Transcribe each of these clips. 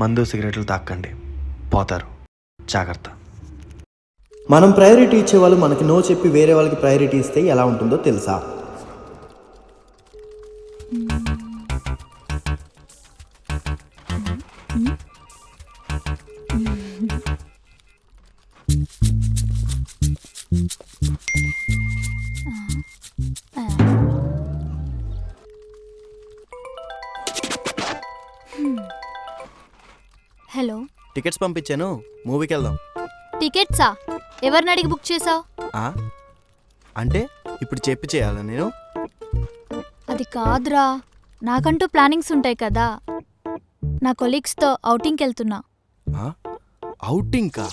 మందు సిగరెట్లు తాక్కండి, పోతారు. జాగ్రత్త. మనం ప్రయారిటీ ఇచ్చేవాళ్ళు మనకి నో చెప్పి వేరే వాళ్ళకి ప్రయారిటీ ఇస్తే ఎలా ఉంటుందో తెలుసా? హలో, టికెట్స్ పంపించాను, మూవీకి వెళ్దాం. టికెట్సా? ఎవరిని అడిగి బుక్ చేసావు? అంటే ఇప్పుడు చెప్పి చేయాలా నేను? అది కాదురా, నాకంటూ ప్లానింగ్స్ ఉంటాయి కదా. నా కొలీగ్స్తో ఔటింగ్కి వెళ్తున్నా. ఔటింగ్కా?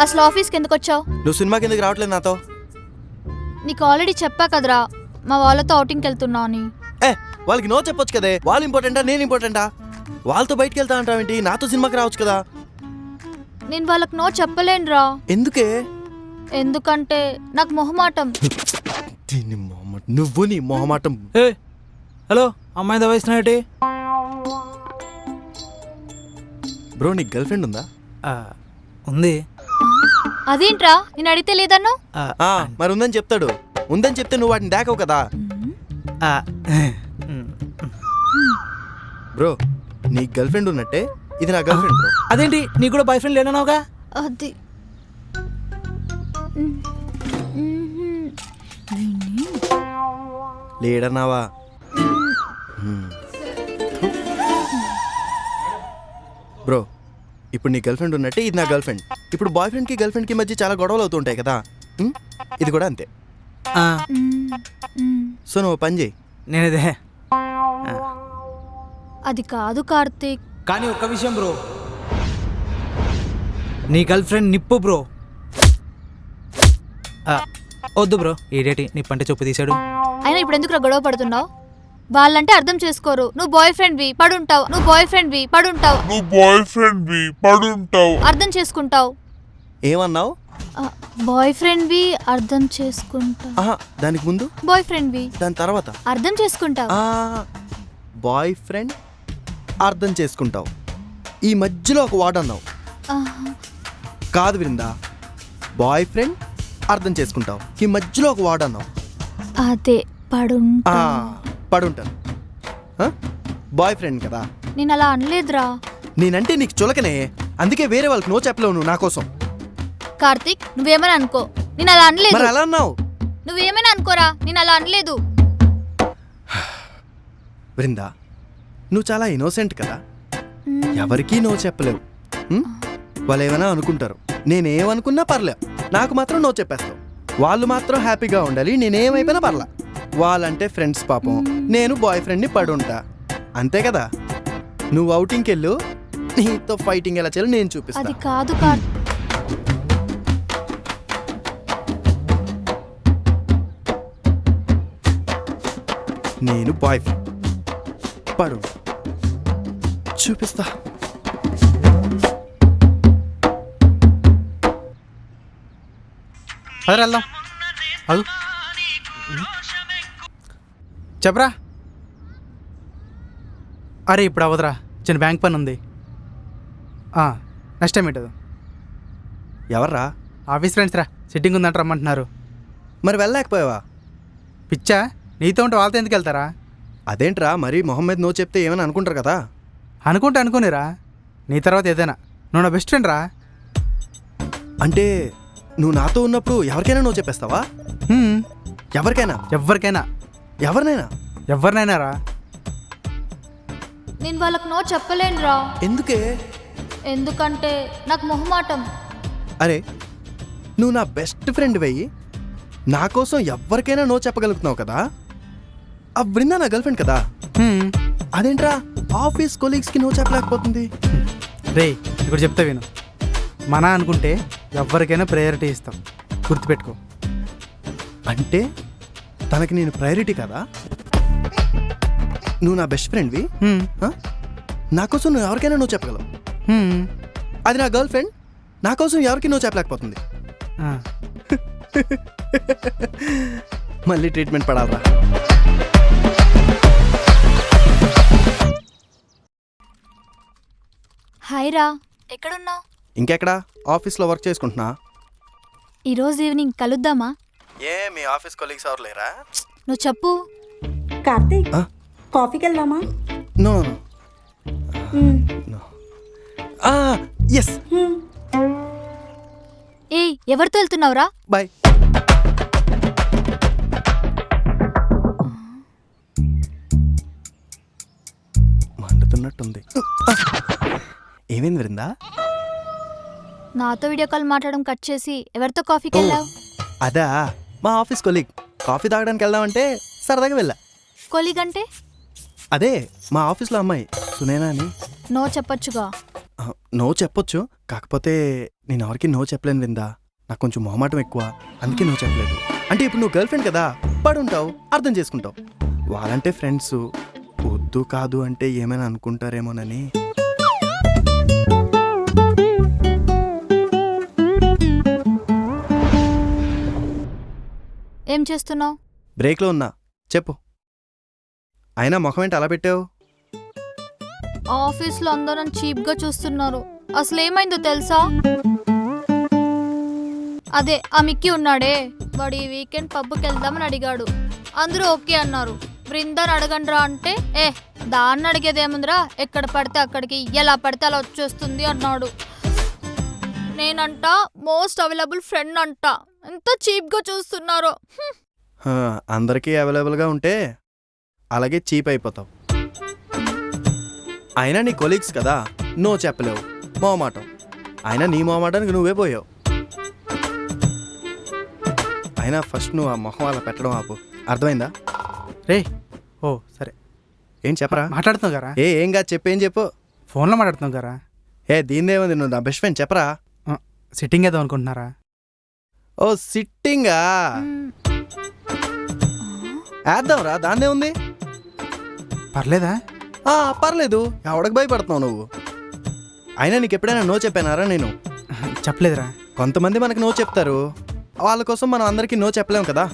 అసలు ఆఫీస్కి ఎందుకు వచ్చావు? నువ్వు సినిమాకి ఎందుకు రావట్లేదు నాతో? నీకు ఆల్రెడీ చెప్పా కదరా మా వాళ్ళతో ఔటింగ్కి వెళ్తున్నా అని. వాళ్ళకి నో చెప్పొచ్చు కదే. వాళ్ళు ఇంపార్టెంటా నేను ఇంపార్టెంటా? వాళ్ళతో బయటకు వెళ్తా అంటావేంటి? నాతో సినిమాకి రావచ్చు కదా. నేను వాళ్ళకి నో చెప్పలేనురా. ఎందుకే? ఎందుకంటే నాకు మొహమాటం. నువ్వు నీ మొహమాటం. హలో, అమ్మాయి దవాయిస్తున్నటి బ్రో, నీకు గర్ల్ ఫ్రెండ్ ఉందా? ఉంది. అదేంట్రా నేను అడిగితే లేదన్ను? మరి ఉందని చెప్తాడు. ఉందని చెప్తే నువ్వు వాటిని దాకవు కదా. బ్రో, నీ గర్ల్ ఫ్రెండ్ ఉన్నట్టే ఇది నా గర్ల్ ఫ్రెండ్ బ్రో. అదేంటి, నీకు కూడా బాయ్ ఫ్రెండ్ లేనన్నావుగా? అది లేడన్నావా? బ్రో, ఇప్పుడు నీ గర్ల్ ఫ్రెండ్ ఉన్నట్టే ఇది నా గర్ల్ ఫ్రెండ్. ఇప్పుడు బాయ్ ఫ్రెండ్కి గర్ల్ ఫ్రెండ్కి మధ్య చాలా గొడవలు అవుతుంటాయి కదా. ఇది కూడా అంతే. సో నువ్వు పని చేయి. నేనేదే. అది కాదు కార్తీక్. కానీ ఒక్క విషయం బ్రో, నీ గర్ల్ ఫ్రెండ్ నిప్పు బ్రో. వద్దు బ్రో, ఈడేటి నిప్పంటే చెప్పు తీశాడు. అయినా ఇప్పుడు ఎందుకు గొడవ పడుతున్నావు? వాళ్ళంటే అర్థం చేసుకోరు. నువ్వు బాయ్ ఫ్రెండ్వి పడుంటావు, నువ్వు బాయ్ ఫ్రెండ్వి పడుంటావు, నువ్వు బాయ్ ఫ్రెండ్వి పడుంటావు. అర్థం చేసుకుంటావు. ఏమన్నావు? బాయ్ ఫ్రెండ్వి అర్థం చేసుకుంటావు. దానికి ముందు బాయ్ ఫ్రెండ్వి, దాని తర్వాత అర్థం చేసుకుంటావు. బాయ్ ఫ్రెండ్ అర్థం చేసుకుంటావు. ఈ మధ్యలో ఒక వార్డ్ అన్నావు. కాదు బృందా, బాయ్ ఫ్రెండ్ అర్థం చేసుకుంటావు. ఈ మధ్యలో ఒక వార్డ్ అన్నావు. అదే పడుంటాను. బాయ్ ఫ్రెండ్ కదా. నేను అలా అనలేదురా. నేనంటే నీకు చులకనే, అందుకే వేరే వాళ్ళకి నో చెప్పలేవు నువ్వు నా కోసం. కార్తీక్, నువ్వేమైనా అనుకో, నేను అలా అనలేదు. మరి అలా అన్నావు. నువ్వేమైనా అనుకోరా, నేను అలా అనలేదు. బృందా, నువ్వు చాలా ఇన్నోసెంట్ కదా. ఎవరికీ నో చెప్పలేవు. వాళ్ళు ఏమైనా అనుకుంటారు, నేనేమనుకున్నా పర్లేదు. నాకు మాత్రం నో చెప్పేస్తావు. వాళ్ళు మాత్రం హ్యాపీగా ఉండాలి, నేనేమైపోయినా పర్లా. వాళ్ళంటే ఫ్రెండ్స్ పాపం, నేను బాయ్ ఫ్రెండ్ని పడుంటా. అంతే కదా. నువ్వు ఔటింగ్కి వెళ్ళు, నీతో ఫైటింగ్ ఎలా చేయాలో నేను చూపిస్తా. అది కాదు కార్తీక్. నేను బాయ్ ఫ్రెండ్ పడు చూపిస్తా. అదే వెళ్దాం. అదు చెప్పరా. అరే ఇప్పుడు అవ్వదురా, చిన్న బ్యాంక్ పని ఉంది. నెక్స్ట్ టైం ఏంటదు. ఎవర్రా? ఆఫీస్ ఫ్రెండ్స్ రా, సిట్టింగ్ ఉందంట రమ్మంటున్నారు. మరి వెళ్ళలేకపోయావా? పిచ్చా, నీతో ఉంటే వాళ్ళతో ఎందుకు వెళ్తారా? అదేంట్రా, మరి మొహమ్మద్ నో చెప్తే ఏమైనా అనుకుంటారు కదా. అనుకోనిరా, నీ తర్వాత ఏదైనా. నువ్వు నా బెస్ట్ ఫ్రెండ్ రా. అంటే నువ్వు నాతో ఉన్నప్పుడు ఎవరికైనా నో చెప్పేస్తావా? ఎవరికైనా? ఎవరినైనా రా. నేను వాళ్ళకి నో చెప్పలేనురా. ఎందుకే? ఎందుకంటే నాకు మొహమాటం. అరే, నువ్వు నా బెస్ట్ ఫ్రెండ్ వెయ్యి నా కోసం ఎవరికైనా నో చెప్పగలుగుతున్నావు కదా. ఆ బృందా నా గర్ల్ ఫ్రెండ్ కదా. అదేంట్రా ఆఫీస్ కొలీగ్స్కి నో చెప్పలేకపోతుంది? రే, ఇప్పుడు చెప్తా విను. మన అనుకుంటే ఎవరికైనా ప్రయారిటీ ఇస్తాం, గుర్తుపెట్టుకో. అంటే తనకి నేను ప్రయారిటీ కదా. నువ్వు నా బెస్ట్ ఫ్రెండ్వి, నా కోసం నువ్వు ఎవరికైనా నువ్వు చెప్పగలవు. అది నా గర్ల్ ఫ్రెండ్ నా కోసం ఎవరికి నువ్వు చెప్పలేకపోతుంది. మళ్ళీ ట్రీట్మెంట్ పడాలరా. హాయ్ రా, ఎక్కడున్నావు? ఇంకెక్కడా ఆఫీస్లో వర్క్ చేసుకుంటున్నా. ఈరోజు ఈవినింగ్ కలుద్దామా? ఏ మీ ఆఫీస్ కొలీగ్స్ ఎవరు లేరా? నువ్వు చెప్పు. కార్తీక్ ఆ? కాఫీకి వెళ్దామా? నో నో ఎస్ ఏయ్, ఎవరితో వెళ్తున్నావురా? బాయ్. మండుతున్నట్టుంది. ఏమైంది వృందా? నాతో వీడియో కాల్ మాట్లాడడం కట్ చేసి ఎవరితో కాఫీకి వెళ్ళావు? అదా మా ఆఫీస్ కొలీగ్. కాఫీ తాగడానికి వెళ్దామంటే సరదాగా వెళ్ళా. కొలీగ్ అంటే? అదే మా ఆఫీస్లో అమ్మాయి సునేనా అని. నో చెప్పొచ్చుగా. నో చెప్పొచ్చు, కాకపోతే నేను ఎవరికి నో చెప్పలేను విందా. నాకు కొంచెం మొహమాటం ఎక్కువ, అందుకే నో చెప్పలేదు. అంటే ఇప్పుడు నువ్వు గర్ల్ ఫ్రెండ్ కదా, పడుంటావు, అర్థం చేసుకుంటావు. వాళ్ళంటే ఫ్రెండ్స్, వద్దు కాదు అంటే ఏమైనా అనుకుంటారేమోనని. ఏం చేస్తున్నావు? బ్రేక్లో ఉన్నా, చెప్పు. అయినా ముఖం ఏంటి అలా పెట్టావు? ఆఫీస్లో అందరూ నన్ను చీప్గా చూస్తున్నారు. అసలు ఏమైందో తెలుసా? అదే ఆ మిక్కీ ఉన్నాడే, వాడు ఈ వీకెండ్ పబ్కి వెళ్దామని అడిగాడు. అందరూ ఓకే అన్నారు. బృందాన్ని అడగండిరా అంటే, దాన్ని అడిగేదేముందిరా, ఎక్కడ పడితే అక్కడికి ఎలా పడితే అలా వచ్చేస్తుంది అన్నాడు. నేనంట మోస్ట్ అవైలబుల్ ఫ్రెండ్ అంట. ఎంత చీప్గా చూస్తున్నారో. అందరికీ అవైలబుల్గా ఉంటే అలాగే చీప్ అయిపోతావు. అయినా నీ కొలీగ్స్ కదా, నో చెప్పలేవు, మొహమాటం. అయినా నీ మొహమాటానికి నువ్వే పోయావు. అయినా ఫస్ట్ నువ్వు ఆ మొహం అలా పెట్టడం ఆపు, అర్థమైందా? రే ఓ సరే, ఏం చెప్పరా? మాట్లాడుతున్నావు కదా, ఏం కాదు, చెప్పేం చెప్పు. ఫోన్లో మాట్లాడుతున్నావు కదా. దీన్నేముంది, నువ్వు నా బెస్ట్ ఫ్రెండ్, చెప్పరా. సిట్టింగ్ ఏదో అనుకుంటున్నారా? ఓ సిట్టింగా, వేద్దాంరా, దాన్నే ఉంది. పర్లేదా? పర్లేదు, ఎవడకు భయపడుతున్నావు నువ్వు? అయినా నీకు ఎప్పుడైనా నో చెప్పానారా నేను? చెప్పలేదురా. కొంతమంది మనకి నో చెప్తారు, వాళ్ళ కోసం మనం అందరికీ నో చెప్పలేం కదా.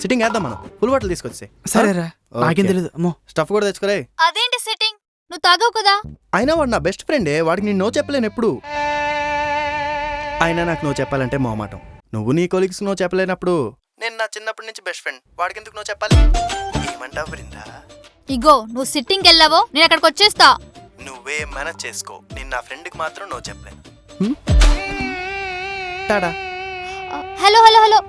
సిట్టింగ్ వేద్దాం మనం, ఫుల్ బాటిల్ తీసుకొచ్చి. సరేరా, నాకేం ఓకే. తెలీదు. అమ్మో, స్టఫ్ కూడా తెచ్చుకోలే. అదేంటి సిట్టింగ్? నువ్వు తాగావు కదా. అయినా వాడు నా బెస్ట్ ఫ్రెండే, వాడికి నేను నో చెప్పలేను ఎప్పుడు. అయినా నాకు నో చెప్పాలంటే మొహమాటం. నువ్వు నీ కొలీగ్స్ నో చెప్పలేనప్పుడు నేను నా చిన్నప్పటి నుంచి బెస్ట్ ఫ్రెండ్, వాడికి ఎందుకు నో చెప్పాలి? ఏమంటావు బృందా? ఇగో నువ్వు సిట్టింగ్కి వెళ్ళావో నేను అక్కడికి వచ్చేస్తా. నువ్వే మేనేజ్ చేసుకో, నేను నా ఫ్రెండ్కి మాత్రం నో చెప్పలేను. టాడా. Hello hello hello.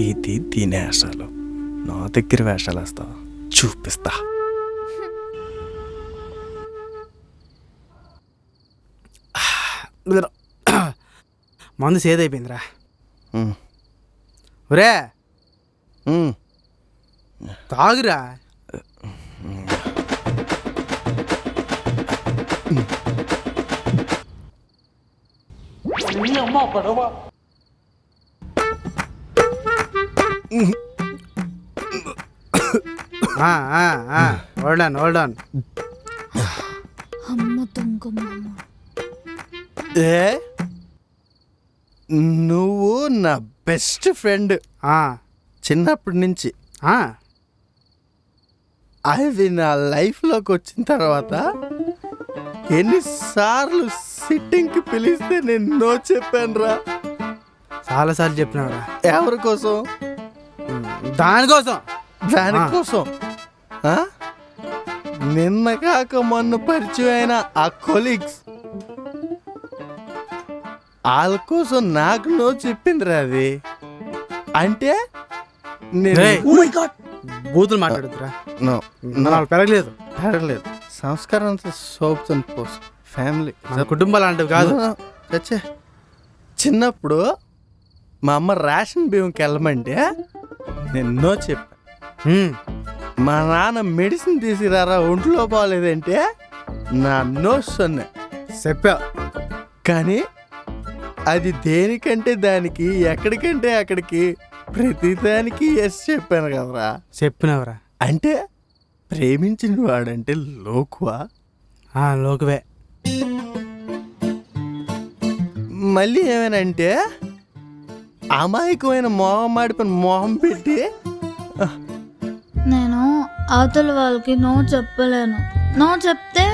ఇది దీని వేషాలు, నా దగ్గర వేషాలు వేస్తావా? చూపిస్తా. మందు సేదైపోయిందిరా. ఉమ్, ఒరే ఉమ్. తాగురా. Hold on. అమ్మ దొంగ మామ. ఏ నువ్వు నా బెస్ట్ ఫ్రెండ్ చిన్నప్పటి నుంచి. అది నా లైఫ్లోకి వచ్చిన తర్వాత ఎన్నిసార్లు సిట్టింగ్కి పిలిస్తే నేను నో చెప్పాను రా. చాలాసార్లు చెప్పినావురా. ఎవరి కోసం? దానికోసం. దానికోసం నిన్న కాక మొన్న పరిచయం అయిన ఆ కొలీగ్స్, వాళ్ళ కోసం నాకు నో చెప్పిందిరా అది. అంటే బూతులు మాట్లాడుతురా. నో పెరగలేదు. పెరగలేదు. సంస్కారం అంతా సోప్స్ అండ్ పోస్. ఫ్యామిలీ, మన కుటుంబాలు లాంటివి కాదు. చచ్చే. చిన్నప్పుడు మా అమ్మ రేషన్ బియ్యంకి వెళ్ళమంటే నేను నో చెప్పా. మా నాన్న మెడిసిన్ తీసుకురారా ఒంట్లో బాగోలేదంటే నా నో సొన్నా చెప్పా. కానీ అది దేనికంటే దానికి, ఎక్కడికంటే అక్కడికి, ప్రతిదానికి ఎస్ చెప్పాను కదరా. చెప్పినవరా. అంటే ప్రేమించిన వాడంటే లోకువా? లోకువే. మళ్ళీ ఏమైనంటే అమాయకమైన మొహం మాడిపోయిన మొహం పెట్టి నేను అవతల వాళ్ళకి నో చెప్పలేను. నో చెప్తే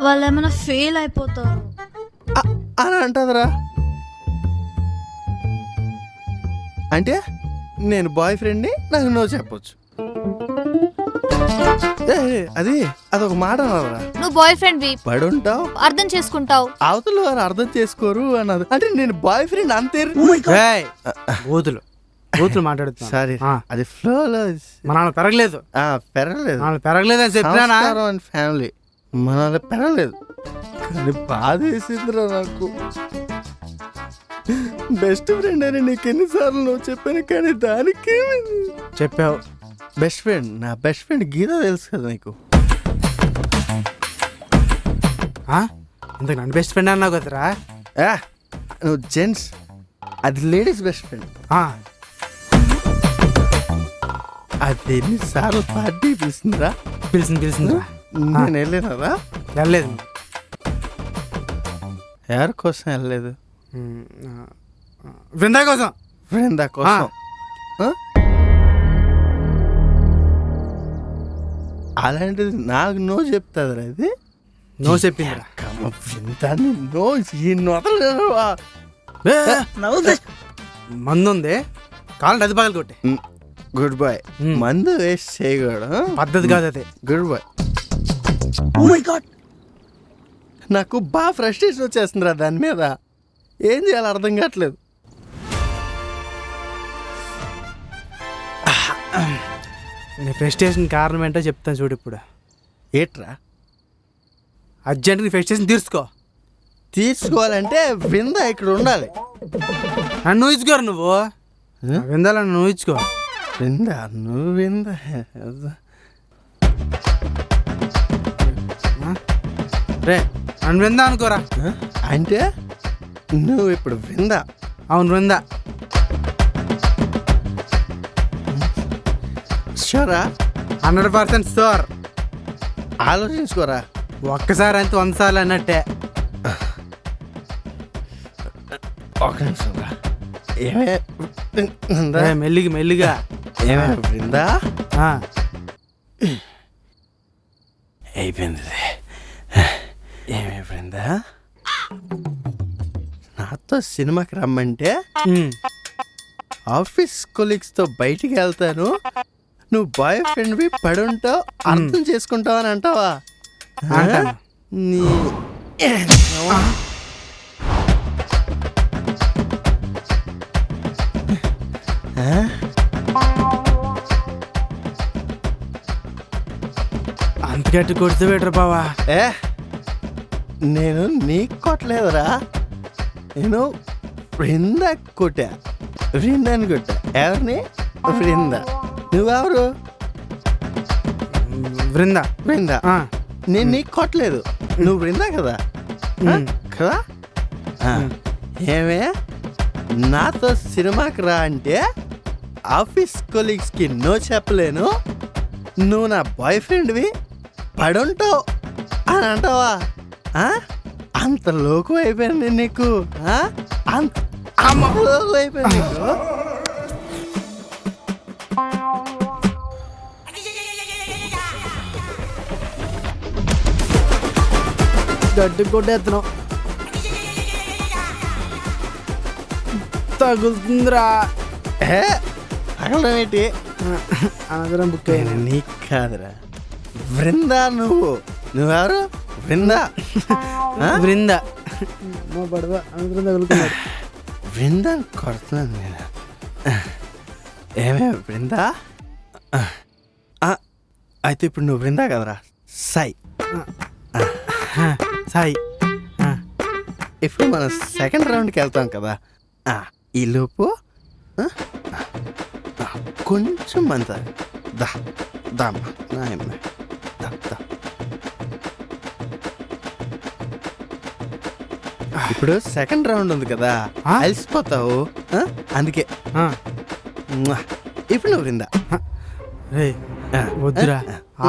వాళ్ళు ఏమైనా ఫెయిల్ అయిపోతారు. అని అంటదిరా. అంటే నేను బాయ్ ఫ్రెండ్ని, నాకు నో చెప్పొచ్చు. అదొక మాట అన్నదిరా. నువ్వు బాయ్ ఫ్రెండ్ వి, పడుంటావు, అర్థం చేసుకుంటావు. అవతల వారు అర్థం చేసుకోరు అన్నది. అంటే నేను బాయ్ ఫ్రెండ్ అంతే. ఏయ్, బూతులు మాట్లాడుతున్నా. సారీ, అది ఫ్లోలో. మన వాళ్ళు పెరగలేదు, పెరగలేదు. వాళ్ళు పెరగలేదని చెప్పినా. ఫ్యామిలీ మన పెరగలేదు, కానీ బాధ వేసిందిరా నాకు. బెస్ట్ ఫ్రెండ్ అని నీకు ఎన్నిసార్లు నువ్వు చెప్పాను, కానీ దానికి చెప్పావు. బెస్ట్ ఫ్రెండ్, నా బెస్ట్ ఫ్రెండ్ గీత తెలుసు కదా నీకు. ఇంతకు నన్ను బెస్ట్ ఫ్రెండ్ అన్నావు కదరా. నువ్వు జెంట్స్, అది లేడీస్ బెస్ట్ ఫ్రెండ్. అది ఎన్నిసార్లు పార్టీ పిలిచిందిరా. పిలిచిందిరా. నేను వెళ్ళలేదా? వెళ్ళలేదు. ఎవరి కోసం వెళ్ళలేదు? బృందా కోసం. బృందా కోసం. అలాంటిది నాకు నో చెప్తాదిరా. ఇది నో చెప్పిందిరా. నో ఈ నొదలేవా. మందు ఉంది, కాలంటే అది పగలు కొట్టే. Good bye. మందు వేస్ట్ చేయకూడదు, పద్ధతి కాదు అదే. Good boy. నాకు బాగా ఫ్రస్ట్రేషన్ వచ్చేస్తుందిరా దాని మీద. ఏం చేయాలో అర్థం కావట్లేదు. నీ ఫ్రస్ట్రేషన్ కారణం ఏంటో చెప్తాను చూడు ఇప్పుడు. ఏట్రా? అర్జెంట్ నీ ఫ్రస్ట్రేషన్ తీర్చుకోవాలంటే విందా ఇక్కడ ఉండాలి. నన్ను ఊహించుకోరు నువ్వు. విందాల నన్ను ఊహించుకో. విందా నువ్వు విందా రే, నన్ను విందా అనుకోరా. అంటే నువ్వు ఇప్పుడు విందా? అవును, విందా. షూరా? 100% షూర్. ఆలోచించుకోరా. ఒక్కసారి అంతే 100 సార్లు అన్నట్టే. ఒక నిమిషం రా. మెల్లిగా ఏమే బృందా? అయిపోయింది. ఏమే బృందా, నాతో సినిమాకి రమ్మంటే ఆఫీస్ కొలీగ్స్తో బయటికి వెళ్తాను, నువ్వు బాయ్ ఫ్రెండ్వి పడుంటావు, అర్థం చేసుకుంటావు అని అంటావా? నీ అంత గట్టి కొడితే బెటర్ బావా. నేను నీకు కొట్టలేదురా, నేను బృందా కొట్టా. బృందాన్ని కొట్టా. ఎవరిని? బృందా. నువ్వెవరు? బృందా. బృందా. నేను నీకు కొట్టలేదు, నువ్వు బృందా కదా. కదా? ఏమే నాతో సినిమాకి రా అంటే ఆఫీస్ కొలీగ్స్కి నో చెప్పలేను, నువ్వు నా బాయ్ ఫ్రెండ్వి పడుంటావు అని అంటావా? అంత లోకు అయిపోయింది నీకు. అంత లోకు అయిపోయింది నీకు. గడ్డి కొట్టేస్తున్నావు, తగులుతుందిరా. తగలడం ఏంటి? అనదరం బుక్ అయ్యింది. నీకు కాదురా, బృందా. నువ్వెవరు? బృందా. బృందా పడవ అనదరం తగులుతున్నాడు. బృందా కొడుతున్నాను నేను. ఏమే బృందా? అయితే ఇప్పుడు నువ్వు బృందా కదరా, సాయి. సాయి. ఇప్పుడు మనం సెకండ్ రౌండ్కి వెళ్తాం కదా. ఈ లోపు కొంచెం మంత ఇప్పుడు సెకండ్ రౌండ్ ఉంది కదా, అలసిపోతావు. అందుకే ఇప్పుడు నువ్వు బృందా. వద్దురా,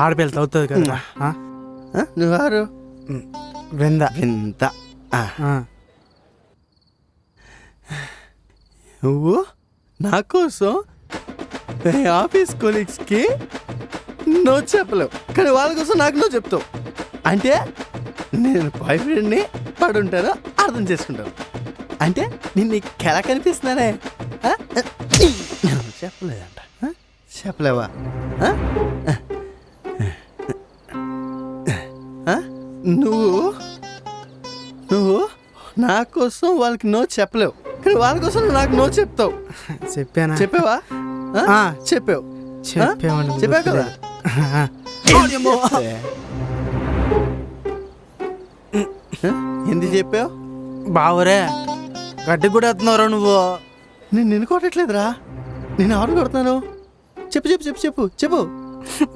ఆడపిల్ల అవుతుంది కదా. నువ్వారు? బృందా. బృందా. నువ్వు నా కోసం ఆఫీస్ కొలీగ్స్కి నో చెప్పలేవు, కానీ వాళ్ళ కోసం నాకు నో చెప్తావు. అంటే నేను బాయ్ ఫ్రెండ్ని పడుంటాను, అర్థం చేసుకుంటాను. అంటే నేను నీకు ఎలా కనిపిస్తున్నానే? ఆ? చెప్పలేదంట. ఆ? చెప్పలేవా? ఆ? ఆ? నువ్వు నా కోసం వాళ్ళకి నో చెప్పలేవు, కానీ వాళ్ళ కోసం నాకు నో చెప్తావు. చెప్పానా? చెప్పావా? ఆ? ఆ. చెప్పావు. చెప్పామండి. చెప్పావు కదా? ఆ? ఎందుకు చెప్పావు? బావరే గడ్డి కూడా ఎత్తున్నావురా నువ్వు. నేను నిన్ను కొట్టట్లేదురా, నేను ఎవరు కొడుతున్నాను? చెప్పు చెప్పు చెప్పు చెప్పు చెప్పు.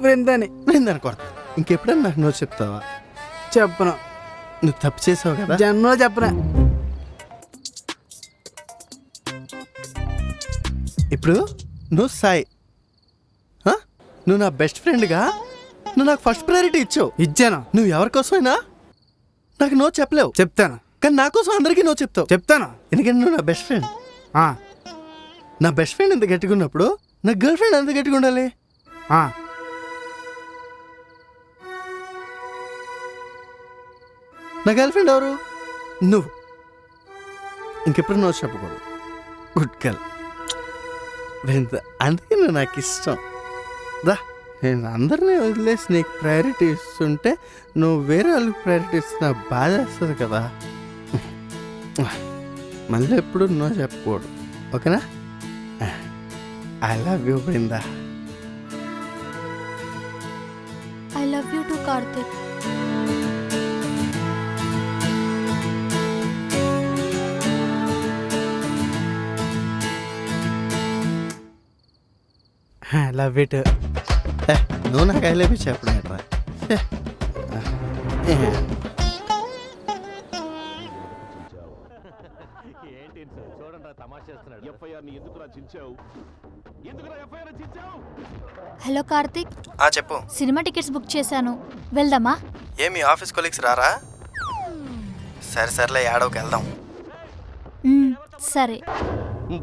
బృందాని నేను దాన్ని కొడతాను. ఇంకెప్పుడైనా నాకు నో చెప్తావా? చెప్పను, నువ్వు తప్పు చేసావు కదా. జన్మలో చెప్పనా. ఇప్పుడు నువ్వు సాయి, ఆ? నువ్వు నా బెస్ట్ ఫ్రెండ్గా నువ్వు నాకు ఫస్ట్ ప్రయారిటీ ఇచ్చావు. ఇచ్చాను. నువ్వు ఎవరికోసమైనా నాకు నో చెప్పలేవు, చెప్తాను కానీ నా కోసం అందరికీ నో చెప్తావు. చెప్తాను. ఎందుకంటే నువ్వు నా బెస్ట్ ఫ్రెండ్. ఆ, నా బెస్ట్ ఫ్రెండ్ ఎంత గట్టిగా ఉన్నప్పుడు నా గర్ల్ ఫ్రెండ్ ఎంత గట్టిగా ఉండాలి? ఆ. నా గర్ల్ ఫ్రెండ్ ఎవరు? నువ్వు. ఇంకెప్పుడు నో చెప్పకూడదు. Good girl. అందుకే నువ్వు నాకు ఇష్టం. దా, నేను అందరినీ వదిలేసి నీకు ప్రయారిటీ ఇస్తుంటే నువ్వు వేరే వాళ్ళకి ప్రయారిటీ ఇస్తున్నా బాధ వస్తుంది కదా. మళ్ళీ ఎప్పుడు నో చెప్పకూడదు, ఓకేనా? I love you Brinda. I love you to Karthik. Love it. నువ్వు నాకు ఐ లవ్ యూ చెప్పడం ఏంట్రా? హలో కార్తిక్, చెప్పు. సినిమా టికెట్స్ బుక్ చేశాను, వెళ్దామా? ఏమి ఆఫీస్ కొలీగ్స్ రారా? సరే సర్లే, ఏడవకి వెళ్దాం. సరే.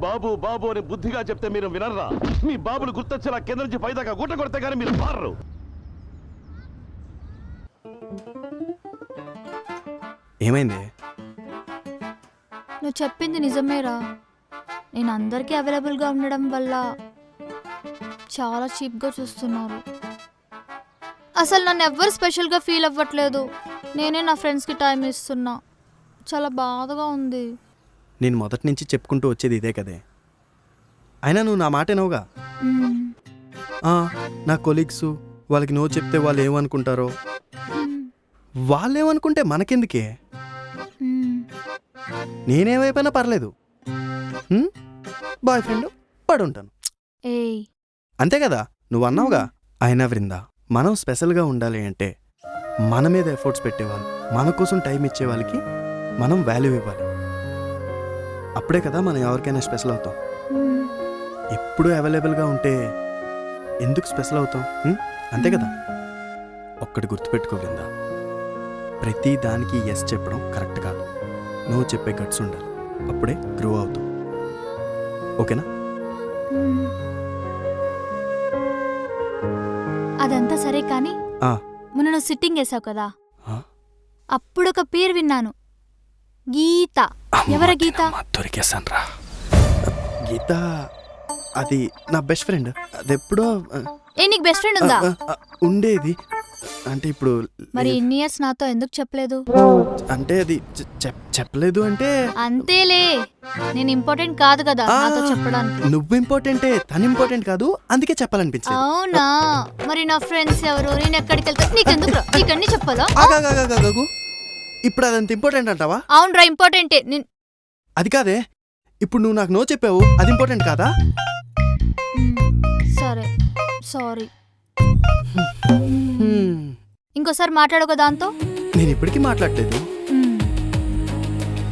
బాబు బాబు అని బుద్ధిగా చెప్తే మీరు వినర్రా? మీ బాబులు గుర్తొచ్చేలా కింద నుంచి పైదాకా గుట్ట కొడితే కానీ మీరు మారరు. ఏమైంది? నువ్వు చెప్పింది నిజమేరా. నేను అందరికీ అవైలబుల్గా ఉండడం వల్ల చాలా చీప్గా చూస్తున్నారు. అసలు నన్ను ఎవ్వరు స్పెషల్గా ఫీల్ అవ్వట్లేదు. నేనే నా ఫ్రెండ్స్కి టైం ఇస్తున్నా. చాలా బాధగా ఉంది. నేను మొదటి నుంచి చెప్పుకుంటూ వచ్చేది ఇదే కదే. అయినా నువ్వు నా మాట వినవుగా. మ్మ్. నా కొలీగ్స్ వాళ్ళకి నో చెప్తే వాళ్ళు ఏమనుకుంటారో. వాళ్ళు ఏమనుకుంటే మనకెందుకే? మ్మ్. నేనేమైపోయినా పర్లేదు, బాయ్ ఫ్రెండ్ పడుంటాను, ఏయ్, అంతే కదా. నువ్వు అన్నావుగా. అయినా వృందా, మనం స్పెషల్గా ఉండాలి అంటే మన మీద ఎఫర్ట్స్ పెట్టేవాళ్ళు, మన కోసం టైం ఇచ్చే వాళ్ళకి మనం వాల్యూ ఇవ్వాలి. అప్పుడే కదా మనం ఎవరికైనా స్పెషల్ అవుతాం. మ్మ్. ఎప్పుడు అవైలబుల్గా ఉంటే ఎందుకు స్పెషల్ అవుతాం? అంతే కదా. ఒక్కటి గుర్తుపెట్టుకో వృందా, ప్రతి దానికి ఎస్ చెప్పడం కరెక్ట్ కాదు. నువ్వు చెప్పే గట్స్ ఉండాలి, అప్పుడే గ్రో అవుతావు, ఓకేనా? మ్మ్. అదంతా సరే కానీ మొన్న నువ్వు సిట్టింగ్ వేసావు కదా, అప్పుడు ఒక పేరు విన్నాను, గీత. ఎవర గీత? దొరికేసాను రా. గీత అది నా బెస్ట్ ఫ్రెండ్. అది ఎప్పుడో నీకు బెస్ట్ ఫ్రెండ్ ఉందా? ఉండేది. అంటే ఇప్పుడు మరి ఇన్ని ఇయర్స్ నాతో ఎందుకు చెప్పలేదు? అంటే అది చెప్పలేదు అంటే అంతేలే, నేను ఇంపార్టెంట్ కాదు కదా నాతో చెప్పడానికి. నువ్వు ఇంపార్టెంటే, తను ఇంపార్టెంట్ కాదు, అందుకే చెప్పాలనిపించింది. అవునా? మరి నా ఫ్రెండ్స్ ఎవరు, నేను ఎక్కడికి వెళ్తా, నీకెందుకు? నీకన్నీ చెప్పాలా? ఆగాగాగాగాగు. ఇప్పుడు అదంత ఇంపార్టెంట్ అంటావా? అవునరా, ఇంపార్టెంటే. అది కాదే, ఇప్పుడు నువ్వు నాకు నో చెప్పావు, అది ఇంపార్టెంట్ కాదా? సరే, సారీ. ఇంకోసారి మాట్లాడక దాంతో. నేను ఇప్పటికీ మాట్లాడలేదు.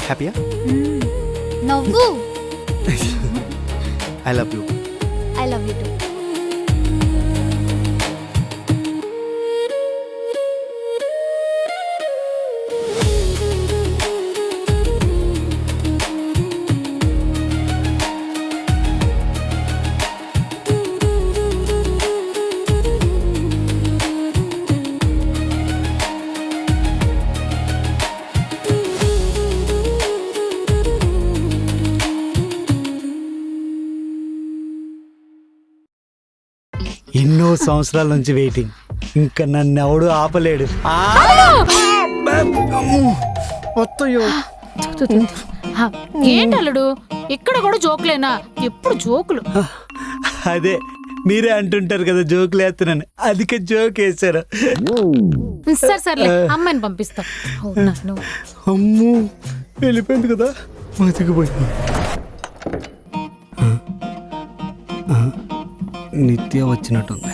హ్యాపీయా? నవ్వు. I love you. I love you two. ఎన్నో సంవత్సరాల నుంచి వెయిటింగ్, ఇంకా నన్ను ఎవడు ఆపలేడు. వస్తాయో ఏంటి అల్లుడు ఇక్కడ కూడా జోకులేనా? ఎప్పుడు జోకులు. అదే మీరే అంటుంటారు కదా జోకులు వేస్తున్నాను, అదికే జోక్ వేశారు. సరే సర్లే అమ్మాయిని పంపిస్తా. నువ్వు అమ్మో వెళ్ళిపోయింది కదా, బతికిపోయింది. నిత్య వచ్చినట్టుంది.